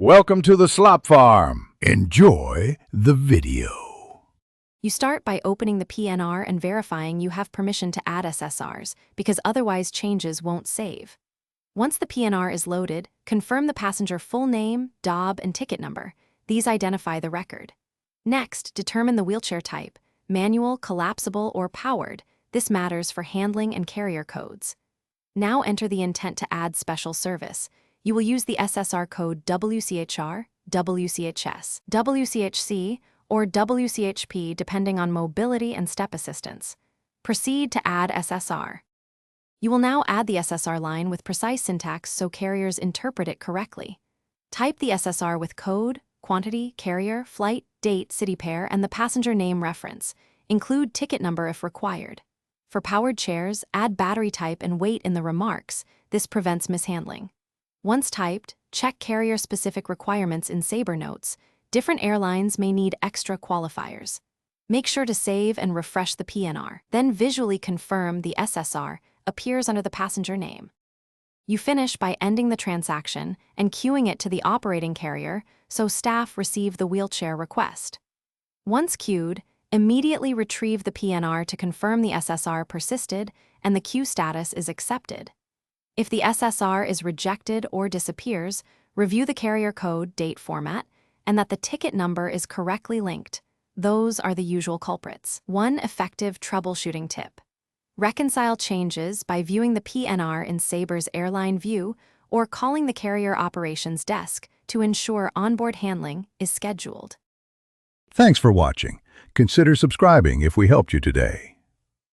Welcome to the Slop Farm. Enjoy the video. You start by opening the PNR and verifying you have permission to add SSRs, because otherwise changes won't save. Once the PNR is loaded, confirm the passenger full name, DOB, and ticket number. These identify the record. Next, determine the wheelchair type, manual, collapsible, or powered. This matters for handling and carrier codes. Now enter the intent to add special service. You will use the SSR code WCHR, WCHS, WCHC, or WCHP depending on mobility and step assistance. Proceed to add SSR. You will now add the SSR line with precise syntax so carriers interpret it correctly. Type the SSR with code, quantity, carrier, flight, date, city pair, and the passenger name reference. Include ticket number if required. For powered chairs, add battery type and weight in the remarks. This prevents mishandling. Once typed, check carrier-specific requirements in Sabre notes. Different airlines may need extra qualifiers. Make sure to save and refresh the PNR. Then visually confirm the SSR appears under the passenger name. You finish by ending the transaction and queuing it to the operating carrier so staff receive the wheelchair request. Once queued, immediately retrieve the PNR to confirm the SSR persisted and the queue status is accepted. If the SSR is rejected or disappears, review the carrier code, date format, and that the ticket number is correctly linked. Those are the usual culprits. One effective troubleshooting tip. Reconcile changes by viewing the PNR in Sabre's airline view or calling the carrier operations desk to ensure onboard handling is scheduled. Thanks for watching. Consider subscribing if we helped you today.